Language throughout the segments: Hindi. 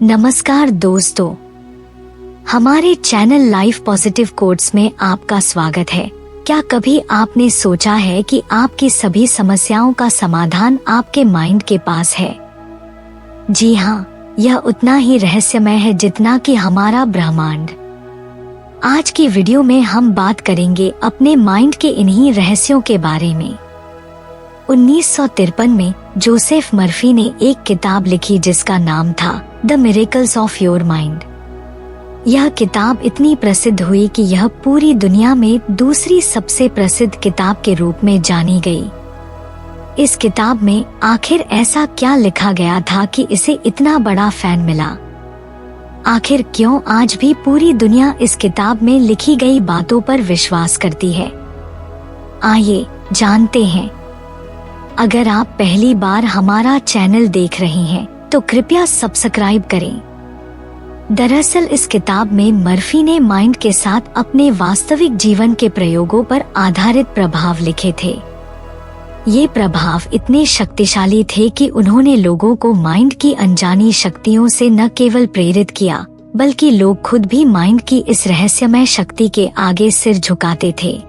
नमस्कार दोस्तों, हमारे चैनल लाइफ पॉजिटिव कोट्स में आपका स्वागत है। क्या कभी आपने सोचा है कि आपकी सभी समस्याओं का समाधान आपके माइंड के पास है? जी हाँ, यह उतना ही रहस्यमय है जितना कि हमारा ब्रह्मांड। आज की वीडियो में हम बात करेंगे अपने माइंड के इन्हीं रहस्यों के बारे में। 1953 में जोसेफ मर्फी ने एक किताब लिखी जिसका नाम था the miracles of your mind. यह किताब इतनी प्रसिद्ध हुई कि यह पूरी दुनिया में दूसरी सबसे प्रसिद्ध किताब के रूप में जानी गई। इस किताब में आखिर ऐसा क्या लिखा गया था कि इसे इतना बड़ा फैन मिला? आखिर क्यों आज भी पूरी दुनिया इस किताब में लिखी गई बातों पर विश्वास करती है? आइए जानते हैं। अगर आप पहली बार हमारा चैनल देख रहे हैं तो कृपया सब्सक्राइब करें। दरअसल इस किताब में मर्फी ने माइंड के साथ अपने वास्तविक जीवन के प्रयोगों पर आधारित प्रभाव लिखे थे। ये प्रभाव इतने शक्तिशाली थे कि उन्होंने लोगों को माइंड की अनजानी शक्तियों से न केवल प्रेरित किया, बल्कि लोग खुद भी माइंड की इस रहस्यमय शक्ति के आगे सिर झुकाते थे।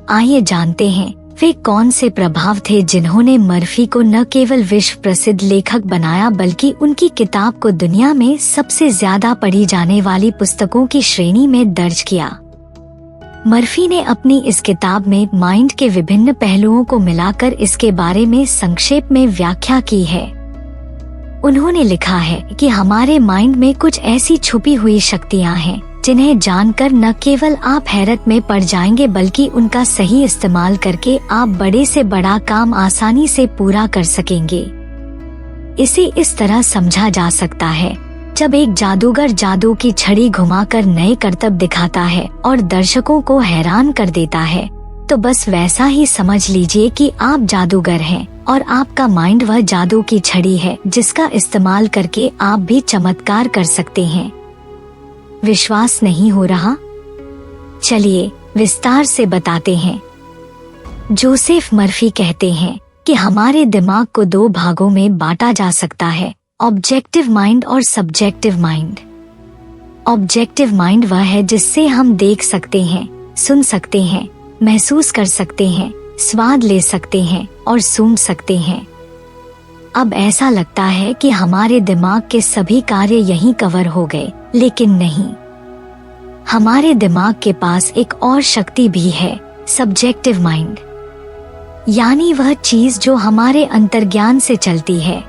आइए जानते हैं वे कौन से प्रभाव थे जिन्होंने मर्फी को न केवल विश्व प्रसिद्ध लेखक बनाया बल्कि उनकी किताब को दुनिया में सबसे ज्यादा पढ़ी जाने वाली पुस्तकों की श्रेणी में दर्ज किया। मर्फी ने अपनी इस किताब में माइंड के विभिन्न पहलुओं को मिलाकर इसके बारे में संक्षेप में व्याख्या की है। उन्होंने लिखा है कि हमारे माइंड में कुछ ऐसी छुपी हुई शक्तियां हैं जिन्हें जानकर न केवल आप हैरत में पड़ जाएंगे बल्कि उनका सही इस्तेमाल करके आप बड़े से बड़ा काम आसानी से पूरा कर सकेंगे। इसे इस तरह समझा जा सकता है, जब एक जादूगर जादू की छड़ी घुमाकर नए करतब दिखाता है और दर्शकों को हैरान कर देता है, तो बस वैसा ही समझ लीजिए कि आप जादूगर हैं और आपका माइंड वह जादू की छड़ी है जिसका इस्तेमाल करके आप भी चमत्कार कर सकते हैं। विश्वास नहीं हो रहा? चलिए विस्तार से बताते हैं। जोसेफ मर्फी कहते हैं कि हमारे दिमाग को दो भागों में बांटा जा सकता है, ऑब्जेक्टिव माइंड और सब्जेक्टिव माइंड। ऑब्जेक्टिव माइंड वह है जिससे हम देख सकते हैं, सुन सकते हैं, महसूस कर सकते हैं, स्वाद ले सकते हैं और सूंघ सकते हैं। अब ऐसा लगता है कि हमारे दिमाग के सभी कार्य यहीं कवर हो गए, लेकिन नहीं। हमारे दिमाग के पास एक और शक्ति भी है, सब्जेक्टिव माइंड, यानी वह चीज जो हमारे अंतर्ज्ञान से चलती है।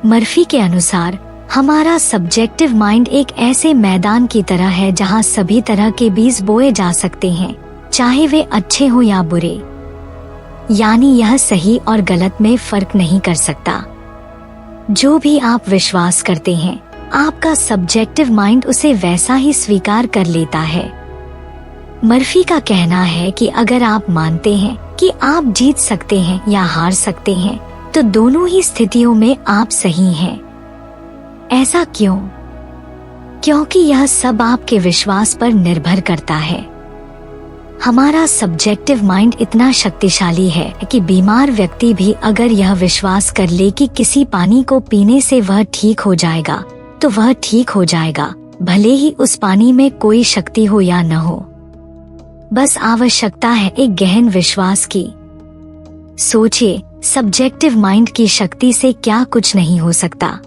मर्फी के अनुसार हमारा सब्जेक्टिव माइंड एक ऐसे मैदान की तरह है जहां सभी तरह के बीज बोए जा सकते हैं, चाहे वे अच्छे हो या बुरे। यानी यह सही और गलत में फर्क नहीं कर सकता। जो भी आप विश्वास करते हैं, आपका सब्जेक्टिव माइंड उसे वैसा ही स्वीकार कर लेता है। मर्फी का कहना है कि अगर आप मानते हैं कि आप जीत सकते हैं या हार सकते हैं, तो दोनों ही स्थितियों में आप सही हैं। ऐसा क्यों? क्योंकि यह सब आपके विश्वास पर निर्भर करता है। हमारा सब्जेक्टिव माइंड इतना शक्तिशाली है कि बीमार व्यक्ति भी अगर यह विश्वास कर ले कि किसी पानी को पीने से वह ठीक हो जाएगा, तो वह ठीक हो जाएगा, भले ही उस पानी में कोई शक्ति हो या न हो। बस आवश्यकता है एक गहन विश्वास की। सोचिए, सब्जेक्टिव माइंड की शक्ति से क्या कुछ नहीं हो सकता।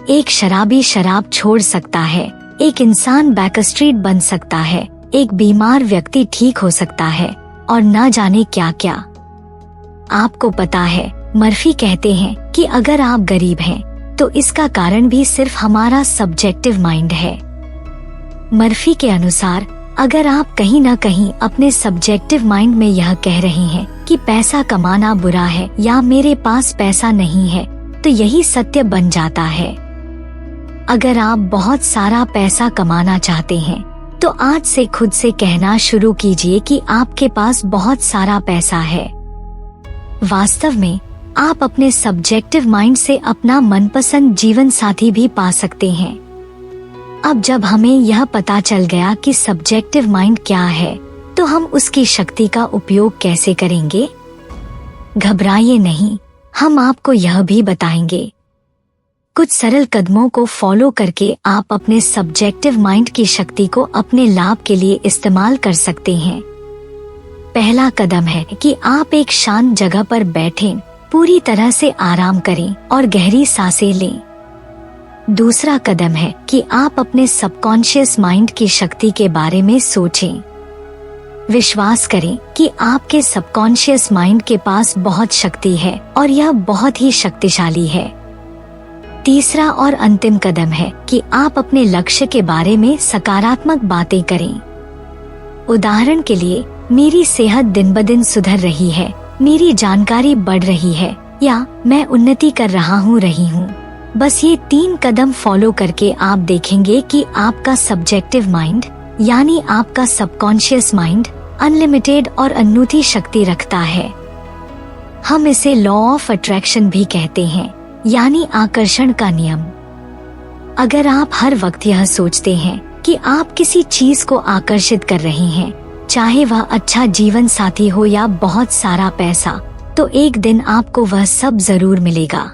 एक शराबी शराब छोड़ सकता है, एक इंसान बैकस्ट्रीट बन सकता है, एक बीमार व्यक्ति ठीक हो सकता है और न जाने क्या क्या। आपको पता है, मर्फी कहते हैं कि अगर आप गरीब हैं तो इसका कारण भी सिर्फ हमारा सब्जेक्टिव माइंड है। मर्फी के अनुसार अगर आप कहीं न कहीं अपने सब्जेक्टिव माइंड में यह कह रहे हैं कि पैसा कमाना बुरा है या मेरे पास पैसा नहीं है, तो यही सत्य बन जाता है। अगर आप बहुत सारा पैसा कमाना चाहते हैं तो आज से खुद से कहना शुरू कीजिए कि आपके पास बहुत सारा पैसा है। वास्तव में आप अपने सब्जेक्टिव माइंड से अपना मनपसंद जीवन साथी भी पा सकते हैं। अब जब हमें यह पता चल गया कि सब्जेक्टिव माइंड क्या है, तो हम उसकी शक्ति का उपयोग कैसे करेंगे? घबराइए नहीं, हम आपको यह भी बताएंगे। कुछ सरल कदमों को फॉलो करके आप अपने सब्जेक्टिव माइंड की शक्ति को अपने लाभ के लिए इस्तेमाल कर सकते हैं। पहला कदम है कि आप एक शांत जगह पर बैठें, पूरी तरह से आराम करें और गहरी सांसें लें। दूसरा कदम है कि आप अपने सबकॉन्शियस माइंड की शक्ति के बारे में सोचें। विश्वास करें कि आपके सबकॉन्शियस माइंड के पास बहुत शक्ति है और यह बहुत ही शक्तिशाली है। तीसरा और अंतिम कदम है कि आप अपने लक्ष्य के बारे में सकारात्मक बातें करें। उदाहरण के लिए, मेरी सेहत दिन ब दिन सुधर रही है, मेरी जानकारी बढ़ रही है, या मैं उन्नति कर रहा हूँ। बस ये 3 कदम फॉलो करके आप देखेंगे कि आपका सब्जेक्टिव माइंड यानी आपका सबकॉन्शियस माइंड अनलिमिटेड और अनूठी शक्ति रखता है। हम इसे लॉ ऑफ अट्रैक्शन भी कहते हैं, यानी आकर्षण का नियम। अगर आप हर वक्त यह सोचते हैं कि आप किसी चीज को आकर्षित कर रहे हैं, चाहे वह अच्छा जीवन साथी हो या बहुत सारा पैसा, तो एक दिन आपको वह सब जरूर मिलेगा।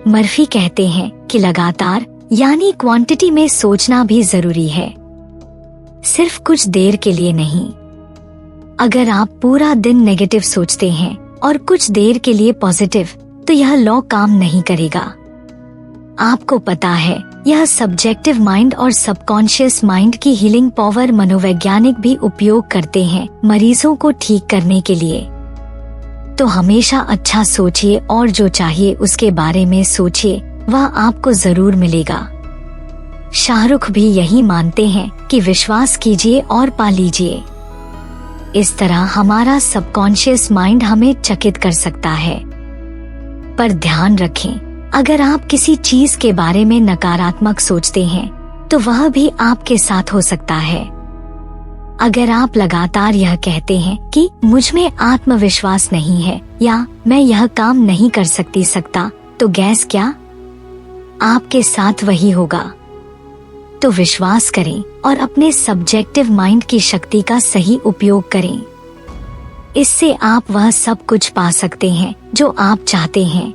मर्फी कहते हैं कि लगातार यानी क्वांटिटी में सोचना भी जरूरी है, सिर्फ कुछ देर के लिए नहीं। अगर आप पूरा दिन नेगेटिव सोचते हैं और कुछ देर के लिए पॉजिटिव, तो यह लॉ काम नहीं करेगा। आपको पता है, यह सब्जेक्टिव माइंड और सबकॉन्शियस माइंड की हीलिंग पावर मनोवैज्ञानिक भी उपयोग करते हैं मरीजों को ठीक करने के लिए। तो हमेशा अच्छा सोचिए और जो चाहिए उसके बारे में सोचिए, वह आपको जरूर मिलेगा। शाहरुख भी यही मानते हैं कि विश्वास कीजिए और पा लीजिए। इस तरह हमारा सबकॉन्शियस माइंड हमें चकित कर सकता है। पर ध्यान रखें, अगर आप किसी चीज के बारे में नकारात्मक सोचते हैं, तो वह भी आपके साथ हो सकता है। अगर आप लगातार यह कहते हैं कि मुझ में आत्मविश्वास नहीं है या मैं यह काम नहीं कर सकता, तो गैस क्या आपके साथ वही होगा। तो विश्वास करें और अपने सब्जेक्टिव माइंड की शक्ति का सही उपयोग करें। इससे आप वह सब कुछ पा सकते हैं जो आप चाहते हैं।